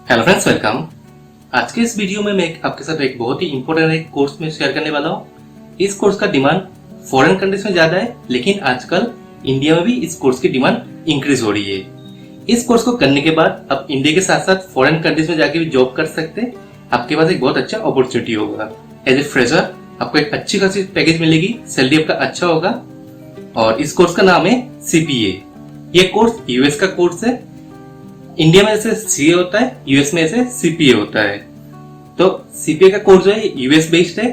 Hello friends, welcome. आज के इस वीडियो में मैं आपके साथ एक बहुत ही इंपॉर्टेंट एक कोर्स में शेयर करने वाला हूँ। इस कोर्स का डिमांड फॉरेन कंट्रीज में ज्यादा है, लेकिन आजकल इंडिया में भी इस कोर्स की डिमांड इंक्रीज हो रही है। इस कोर्स को करने के बाद आप इंडिया के साथ साथ फॉरेन कंट्रीज में जाके भी जॉब कर सकते हैं। आपके पास एक बहुत अच्छा अपॉर्चुनिटी होगा। एज ए फ्रेशर आपको एक अच्छी खासी पैकेज मिलेगी, सैलरी आपका अच्छा होगा। और इस कोर्स का नाम है CPA। ये कोर्स यूएस का कोर्स है। इंडिया में जैसे CA होता है, यूएस में ऐसे CPA होता है। तो CPA का कोर्स जो है यूएस बेस्ड है।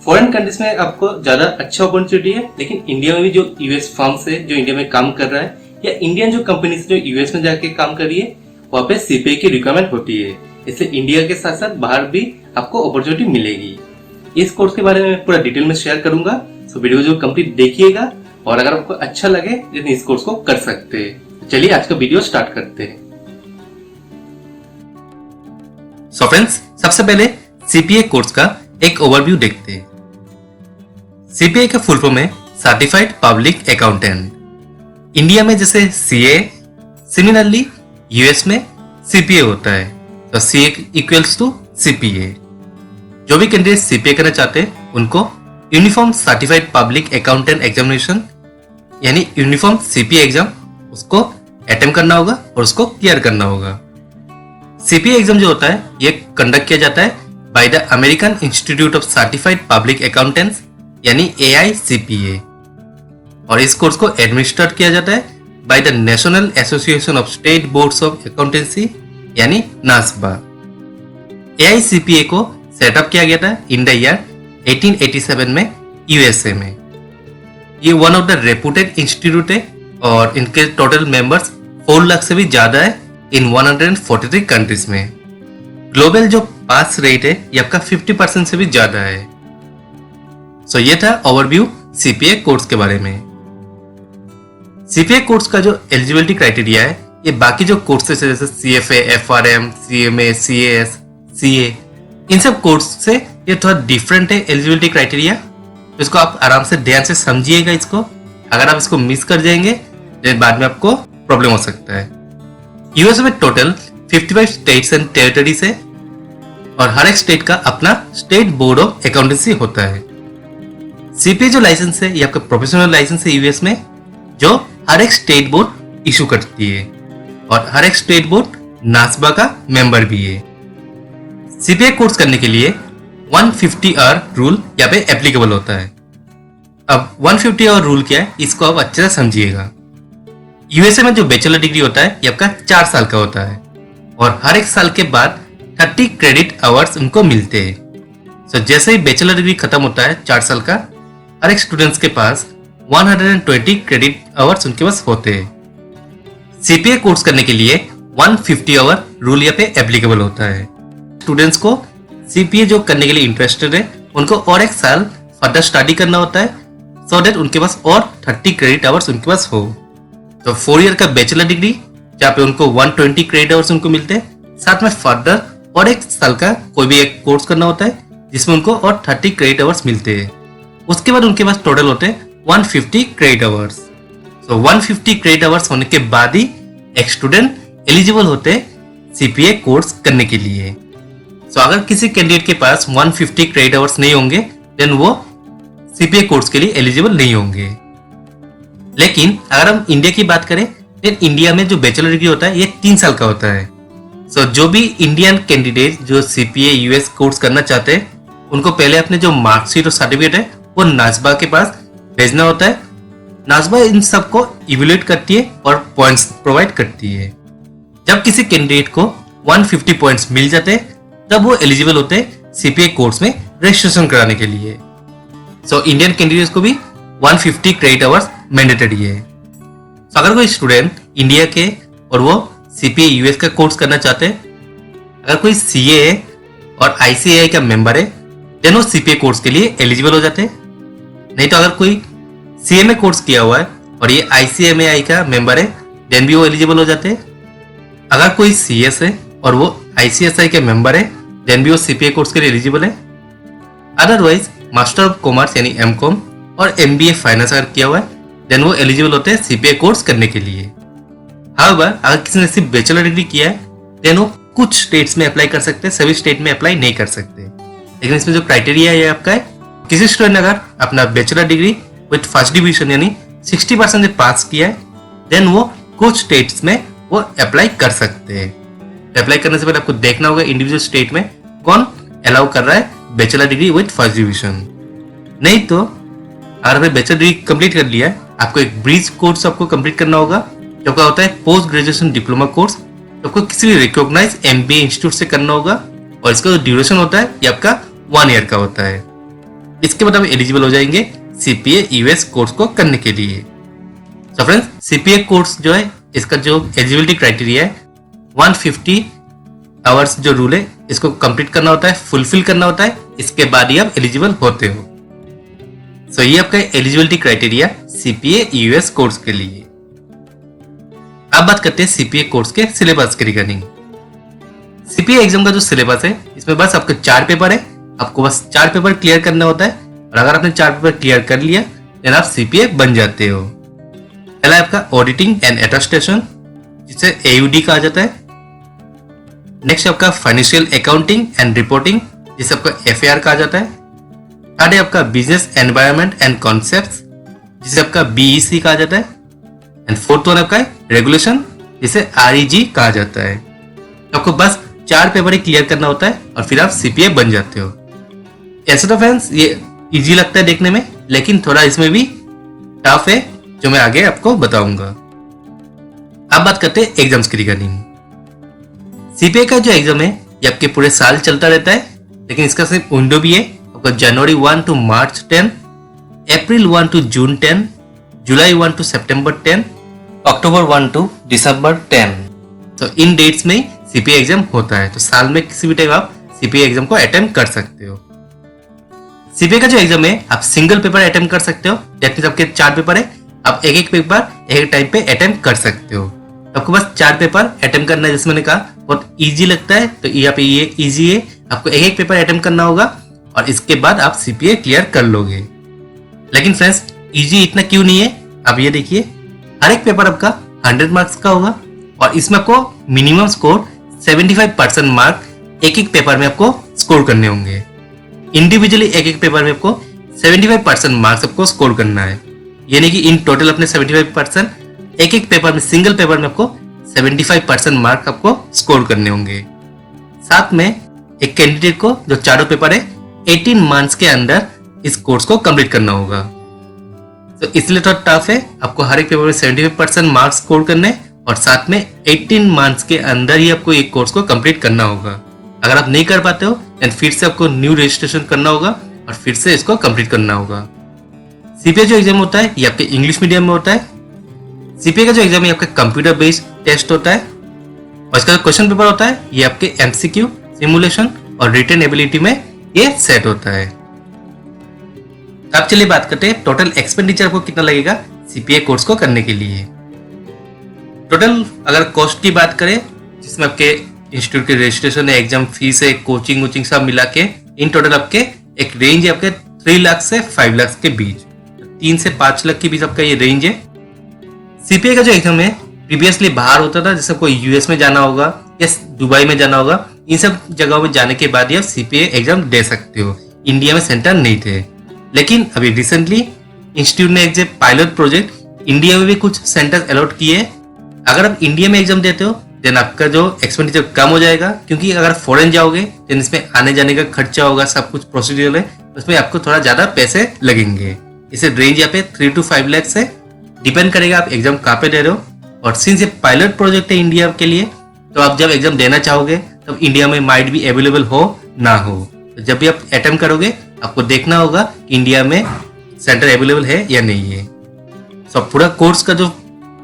फॉरेन कंट्रीज में आपको ज्यादा अच्छा अपॉर्चुनिटी है, लेकिन इंडिया में भी जो यूएस फर्म्स है जो इंडिया में काम कर रहा है, या इंडियन जो कंपनीज जो यूएस में जाके काम कर रही है, वहाँ पे CPA की रिक्वायरमेंट होती है। इसलिए इंडिया के साथ साथ बाहर भी आपको अपॉर्चुनिटी मिलेगी। इस कोर्स के बारे में पूरा डिटेल में शेयर करूंगा, तो वीडियो जो कंप्लीट देखिएगा, और अगर आपको अच्छा लगे तो इस कोर्स को कर सकते हैं। चलिए आज का वीडियो स्टार्ट करते हैं। सो फ्रेंड्स, सबसे पहले CPA कोर्स का एक ओवरव्यू देखते हैं। CPA का फुल फॉर्म है सर्टिफाइड पब्लिक अकाउंटेंट। इंडिया में जैसे CA, सिमिलरली यूएस में CPA होता है। तो CA इक्वल्स टू CPA। जो भी कैंडिडेट CPA करना चाहते हैं उनको uniform certified public accountant examination यानी यूनिफॉर्म CPA एग्जाम उसको अटेम्प्ट करना होगा और उसको क्लियर करना होगा। CPA एग्जाम जो होता है ये कंडक्ट किया जाता है by the American institute of certified public accountants यानी AICPA, और इस कोर्स को एडमिनिस्ट्रेट किया जाता है by the national association of state boards of accountancy यानी NASBA। AICPA को सेटअप किया गया था इन द ईयर 1887 में USA में। ये one of the reputed institute है और इनके टोटल मेंबर्स 4 लाख से भी ज्यादा है इन 143 कंट्रीज में। ग्लोबल जो पास रेट है ये आपका 50% से भी ज्यादा है। सो ये था ओवरव्यू CPA कोर्स के बारे में। CPA कोर्स का जो एलिजिबिलिटी क्राइटेरिया है ये बाकी जो कोर्सेस है जैसे CFA, FRM, CMA, CAS, CA, इन सब कोर्स से ये थोड़ा डिफरेंट है एलिजिबिलिटी क्राइटेरिया। तो इसको आप आराम से ध्यान से समझिएगा इसको। अगर आप इसको मिस कर जाएंगे तो बाद में आपको प्रॉब्लम हो सकता है। यूएस में टोटल 55 स्टेट्स एंड टेरिटरीज है और हर एक स्टेट का अपना स्टेट बोर्ड ऑफ अकाउंटेंसी होता है। CPA जो लाइसेंस है ये आपका प्रोफेशनल लाइसेंस है यूएस में, जो हर एक स्टेट बोर्ड इशू करती है, और हर एक स्टेट बोर्ड NASBA का मेंबर भी है। CPA कोर्स करने के लिए 150 आवर रूल यहाँ पे एप्लीकेबल होता है। अब 150 आवर रूल क्या है इसको आप अच्छे से समझिएगा। USA में जो बैचलर डिग्री होता है ये आपका 4 साल का होता है, और हर एक साल के बाद 30 क्रेडिट आवर्स उनको मिलते हैं। सो जैसे ही बैचलर डिग्री खत्म होता है 4 साल का, हर एक स्टूडेंट्स के पास 120 क्रेडिट आवर्स उनके पास होते हैं। CPA कोर्स करने के लिए 150 आवर रूल यहाँ पे एप्लीकेबल होता है। स्टूडेंट्स को CPA जो करने के लिए इंटरेस्टेड है उनको और एक साल फर्दर स्टडी करना होता है, सो दैट उनके पास और 30 क्रेडिट आवर्स उनके पास हो। तो 4 ईयर का बैचलर डिग्री जहाँ पे उनको 120 क्रेडिट आवर्स उनको मिलते हैं, साथ में फर्दर और एक साल का कोई भी एक कोर्स करना होता है जिसमें उनको और 30 क्रेडिट आवर्स मिलते हैं। उसके बाद उनके पास टोटल होते हैं 150 क्रेडिट आवर्स। तो 150 क्रेडिट आवर्स होने के बाद ही एक स्टूडेंट एलिजिबल होते हैं CPA कोर्स करने के लिए। तो अगर किसी कैंडिडेट के पास 150 क्रेडिट आवर्स नहीं होंगे देन वो CPA कोर्स के लिए एलिजिबल नहीं होंगे। लेकिन अगर हम इंडिया की बात करें देन इंडिया में जो बैचलर डिग्री होता है ये 3 साल का होता है। सो जो भी इंडियन कैंडिडेट जो CPA US कोर्स करना चाहते हैं उनको पहले अपने जो मार्कशीट और सर्टिफिकेट है वो NASBA के पास भेजना होता है। NASBA इन सबको इवेल्युएट करती है और पॉइंट्स प्रोवाइड करती है। जब किसी कैंडिडेट को 150 पॉइंट्स मिल जाते हैं तब वो एलिजिबल होते हैं CPA कोर्स में रजिस्ट्रेशन कराने के लिए। सो इंडियन कैंडिडेट्स को भी 150 क्रेडिट आवर्स मैंडेटरी है। तो अगर कोई स्टूडेंट इंडिया के और वो CPA US का कोर्स करना चाहते हैं, अगर कोई CA और ICAI का मेंबर है देन वो CPA कोर्स के लिए एलिजिबल हो जाते हैं। नहीं तो अगर कोई CMA कोर्स किया हुआ है और ये ICMAI का मेंबर है देन भी वो एलिजिबल हो जाते हैं। अगर कोई CS है और वो ICSI के मेंबर है देन भी वो CPA कोर्स के लिए एलिजिबल है। अदरवाइज मास्टर ऑफ कॉमर्स यानी MCOM और MBA फाइनेंस अगर किया हुआ है देन वो एलिजिबल होते हैं CPA कोर्स करने के लिए। हाउएवर अगर किसी ने सिर्फ बैचलर डिग्री किया है देन वो कुछ स्टेट्स में अप्लाई कर सकते हैं, सभी स्टेट में अप्लाई नहीं कर सकते। लेकिन इसमें जो क्राइटेरिया है ये आपका है, किसी स्टूडेंट ने अगर अपना bachelor degree with first division यानी 60% से पास किया है, देन वो कुछ स्टेट्स में वो अप्लाई कर सकते हैं। अप्लाई करने से पहले आपको देखना होगा इंडिविजुअल स्टेट में कौन अलाउ कर रहा है bachelor degree with first division. नहीं तो अगर आपने बैचलर डिग्री कंप्लीट कर लिया है, आपको एक ब्रिज कोर्स आपको कंप्लीट करना होगा, जो क्या होता है पोस्ट ग्रेजुएशन डिप्लोमा कोर्स। आपको किसी भी रिकॉग्नाइज MBA इंस्टीट्यूट से करना होगा और इसका जो ड्यूरेशन होता है ये आपका 1 ईयर का होता है। इसके बाद आप एलिजिबल हो जाएंगे CPA US कोर्स को करने के लिए। तो फ्रेंड्स CPA कोर्स जो है इसका जो एलिजिबिलिटी क्राइटेरिया है 150 आवर्स जो रूल है इसको कंप्लीट करना होता है, फुलफिल करना होता है, इसके बाद ही आप एलिजिबल होते हो। सो ये आपका eligibility criteria CPA US course के लिए। अब बात करते हैं CPA कोर्स के सिलेबस के रिगार्डिंग। CPA एग्जाम का जो सिलेबस है इसमें बस आपके 4 पेपर है, आपको बस 4 पेपर क्लियर करना होता है और अगर आपने 4 पेपर क्लियर कर लिया देन आप CPA बन जाते हो। पहला है आपका ऑडिटिंग एंड अटेस्टेशन जिसे AUD कहा जाता है। नेक्स्ट आपका फाइनेंशियल अकाउंटिंग एंड रिपोर्टिंग जिसे आपका FAR कहा जाता है। थर्ड है आपका बिजनेस एनवायरनमेंट एंड कॉन्सेप्ट्स जिसे आपका BEC कहा जाता है। एंड फोर्थ वन आपका रेगुलेशन जिसे REG कहा जाता है। तो आपको बस 4 पेपर ही क्लियर करना होता है और फिर आप CPA बन जाते हो। ऐसे तो फ्रेंड्स ये इजी लगता है देखने में, लेकिन थोड़ा इसमें भी टफ है जो मैं आगे आपको बताऊंगा। अब बात करते हैं एग्जाम्स की रिगार्डिंग। CPA का जो एग्जाम है ये आपके पूरे साल चलता रहता है, लेकिन इसका सिर्फ विंडो भी है। आपका जनवरी 1 टू मार्च 10, अप्रैल 1 टू जून 10, जुलाई 1 टू सितंबर 10, अक्टूबर 1 टू दिसंबर 10। तो इन डेट्स में CPA एग्जाम होता है। तो साल में किसी भी टाइम आप CPA एग्जाम को अटेम्प्ट कर सकते हो। CPA का जो एग्जाम है आप सिंगल पेपर अटेम्प्ट कर सकते हो। दैट मींस आपके 4 पेपर है, आप एक पेपर एक टाइम पे अटेम्प्ट कर सकते हो। आपको बस 4 पेपर अटेम्प्ट करना है। जैसे मैंने कहा बहुत इजी लगता है, तो यहाँ पे ये इजी है। आपको एक पेपर अटेम्प्ट करना होगा और इसके बाद आप CPA क्लियर कर लोगे। लेकिन फ्रेंड्स इजी इतना क्यों नहीं है, अब ये देखिए हर एक पेपर आपका 100 मार्क्स का होगा और इसमें आपको मिनिमम स्कोर 75% मार्क एक पेपर में आपको स्कोर करने होंगे। इंडिविजुअली एक पेपर में आपको 75% मार्क्स आपको स्कोर करना है, यानी कि इन टोटल अपने 75% एक पेपर में, सिंगल पेपर में आपको 75% मार्क आपको स्कोर करने होंगे। साथ में एक कैंडिडेट को जो चारों पेपर है 18 मंथ्स के अंदर इस कोर्स को कंप्लीट करना होगा। तो इसलिए थोड़ा टफ है, आपको हर एक पेपर में 75% मार्क्स स्कोर करने और साथ में 18 मंथ्स के अंदर ही आपको एक कोर्स को कंप्लीट करना होगा। अगर आप नहीं कर पाते हो देन फिर से आपको न्यू रजिस्ट्रेशन करना होगा और फिर से इसको कंप्लीट करना होगा। CPA जो एग्जाम होता है ये आपके इंग्लिश मीडियम में होता है। CPA का जो एग्जाम है आपका कंप्यूटर बेस्ड टेस्ट होता है और इसका जो क्वेश्चन पेपर होता है ये आपके MCQ, सिमुलेशन और रिटन एबिलिटी में ये सेट होता है। अब चलिए बात करते हैं टोटल एक्सपेंडिचर आपको कितना लगेगा CPA कोर्स को करने के लिए। टोटल अगर कॉस्ट की बात करें जिसमें आपके इंस्टीट्यूट के रजिस्ट्रेशन है, एग्जाम फीस है, कोचिंग सब मिला के इन टोटल आपके एक रेंज है आपके 3 लाख से 5 लाख के बीच, 3 से 5 लाख के बीच आपका ये रेंज है। CPA का जो एग्जाम है प्रीवियसली बाहर होता था, जैसे कोई US में जाना होगा या दुबई में जाना होगा, इन सब जगहों में जाने के बाद ही आप CPA एग्जाम दे सकते हो। इंडिया में सेंटर नहीं थे, लेकिन अभी रिसेंटली इंस्टीट्यूट ने एक पायलट प्रोजेक्ट इंडिया में भी कुछ सेंटर अलॉट किए। अगर आप इंडिया में एग्जाम देते हो देन आपका जो एक्सपेंडिचर कम हो जाएगा, क्योंकि अगर फॉरेन जाओगे देन इसमें आने जाने का खर्चा होगा, सब कुछ प्रोसीजर है, उसमें आपको थोड़ा ज्यादा पैसे लगेंगे। इसे रेंज यहाँ पे 3 to 5 लाख से डिपेंड करेगा आप एग्जाम कहाँ पे दे रहे हो। और सिंस ये पायलट प्रोजेक्ट है इंडिया के लिए, तो आप जब एग्जाम देना चाहोगे तब इंडिया में माइट भी अवेलेबल हो ना हो। तो जब भी आप अटेम्प्ट करोगे आपको देखना होगा कि इंडिया में सेंटर अवेलेबल है या नहीं है। सो पूरा कोर्स का जो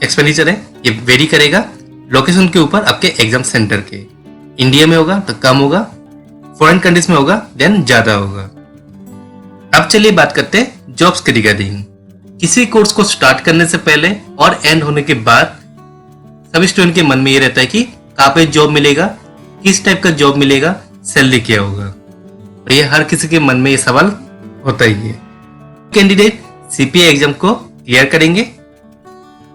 एक्सपेंडिचर है ये वेरी करेगा लोकेशन के ऊपर आपके एग्जाम सेंटर के। इंडिया में होगा तो कम होगा, फॉरेन कंट्रीज में होगा देन ज्यादा होगा। अब चलिए बात करते हैं जॉब्स के रिगार्डिंग। किसी कोर्स को स्टार्ट करने से पहले और एंड होने के बाद सभी स्टूडेंट के मन में ये रहता है कि कहाँ पे जॉब मिलेगा, किस टाइप का जॉब मिलेगा, सैलरी क्या होगा। और ये हर किसी के मन में ये सवाल होता ही है। कैंडिडेट CPA एग्जाम को क्लियर करेंगे।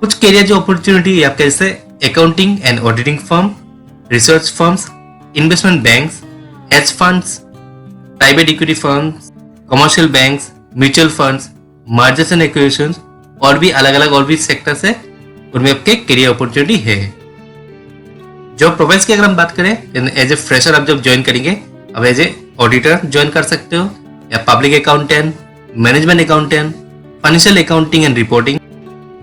कुछ कैरियर जो अपॉर्चुनिटी आपके जैसे accounting and auditing firm, research firms, investment banks, hedge funds, private equity funds, commercial banks, mutual funds, mergers and acquisitions और भी अलग अलग और भी सेक्टर्स है, उनमें आपके करियर अपॉर्चुनिटी है। जॉब प्रोफाइल्स की अगर हम बात करें, एज ए फ्रेशर आप जब ज्वाइन करेंगे, अब एज ए ऑडिटर ज्वाइन कर सकते हो, या public accountant, management accountant, financial accounting and reporting,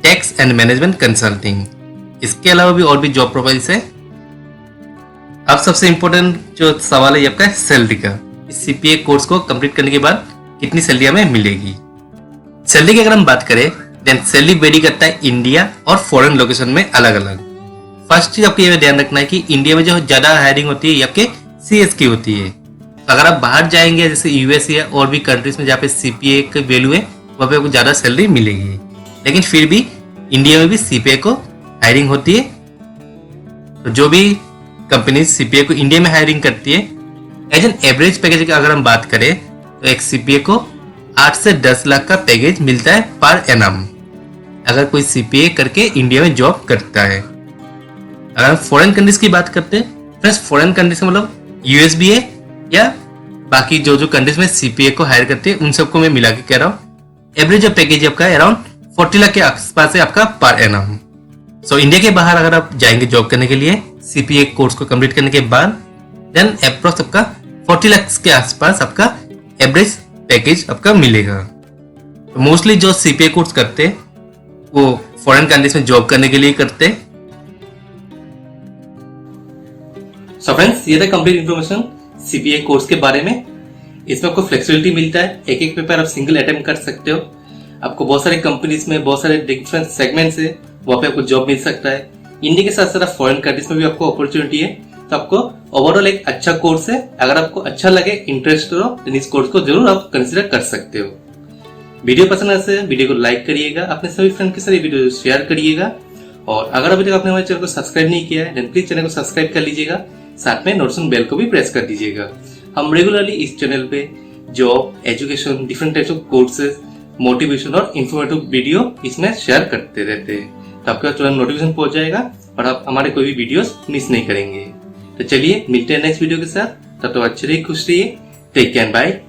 tax and management consulting. इसके अलावा भी और भी जॉब प्रोफाइल्स है। अब सबसे इंपॉर्टेंट जो सवाल है आपका सैलरी का। इस सीपीए कोर्स को कंप्लीट करने के बाद कितनी सैलरी हमें मिलेगी। सैलरी की अगर हम बात करें, देन सैलरी वेरी करता है इंडिया और फॉरेन लोकेशन में अलग अलग। फर्स्ट चीज आपको ये ध्यान रखना है कि इंडिया में जो ज्यादा हायरिंग होती है ये आपके सीएस की होती है। अगर आप बाहर जाएंगे जैसे यूएस या और भी कंट्रीज में जहाँ पे सीपीए का वैल्यू है, वहाँ पे आपको ज्यादा सैलरी मिलेगी। लेकिन फिर भी इंडिया में भी सीपीए को हायरिंग होती है। तो जो भी कंपनी सीपीए को इंडिया में हायरिंग करती है, एज एन एवरेज पैकेज की अगर हम बात करें तो एक सीपीए को 8 से 10 लाख का पैकेज मिलता है पर एनम, अगर कोई सीपीए करके इंडिया में जॉब करता है। अगर हम फॉरेन कंट्रीज की बात करते हैं, फ्रेंड्स फॉरेन कंट्रीज मतलब यूएस भी है या बाकी जो जो कंट्रीज में सीपीए को हायर करते हैं, उन सबको मैं मिला के कह रहा हूँ। एवरेज जो पैकेज आपका अराउंड 40 लाख के आसपास है आपका पर एनम। सो इंडिया के बाहर अगर आप जाएंगे जॉब करने के लिए सीपीए कोर्स को कंप्लीट करने के बाद, देन अप्रोक्स आपका 40 लाख के आसपास आपका एवरेज पैकेज आपका मिलेगा। तो मोस्टली जो सीपीए कोर्स करते हैं वो फॉरेन कंट्रीज में जॉब करने के लिए करते हैं। सो फ्रेंड्स, ये था कंप्लीट इन्फॉर्मेशन सीपीए कोर्स के बारे में। इसमें आपको फ्लेक्सिबिलिटी मिलता है, एक एक पेपर आप सिंगल अटेम्प्ट कर सकते हो। आपको बहुत सारे कंपनीज में बहुत सारे डिफरेंट सेगमेंट्स है, वहाँ पे आपको जॉब मिल सकता है। इंडिया के साथ साथ फॉरेन कंट्रीज में भी आपको अपॉर्चुनिटी है। तो आपको ओवरऑल एक अच्छा कोर्स है। अगर आपको अच्छा लगे, इंटरेस्ट हो, तो इस कोर्स को जरूर आप कंसिडर कर सकते हो। वीडियो पसंद आए तो वीडियो को लाइक करिएगा, अपने सभी फ्रेंड के साथ वीडियो शेयर करिएगा। और अगर अभी तक आपने हमारे चैनल को सब्सक्राइब नहीं किया है, देन प्लीज चैनल को सब्सक्राइब कर लीजिएगा, साथ में नोटिफिकेशन बेल को भी प्रेस कर दीजिएगा। हम रेगुलरली इस चैनल पे job, education, different types of courses, motivation और इन्फॉर्मेटिव वीडियो इसमें शेयर करते रहते हैं। तो आपके पास तुरंत नोटिफिकेशन पहुंच जाएगा और आप हमारे कोई भी वीडियोस मिस नहीं करेंगे। तो चलिए मिलते हैं नेक्स्ट वीडियो के साथ। तब तक अच्छे रहिए, खुश रहिए, टेक केयर, बाय।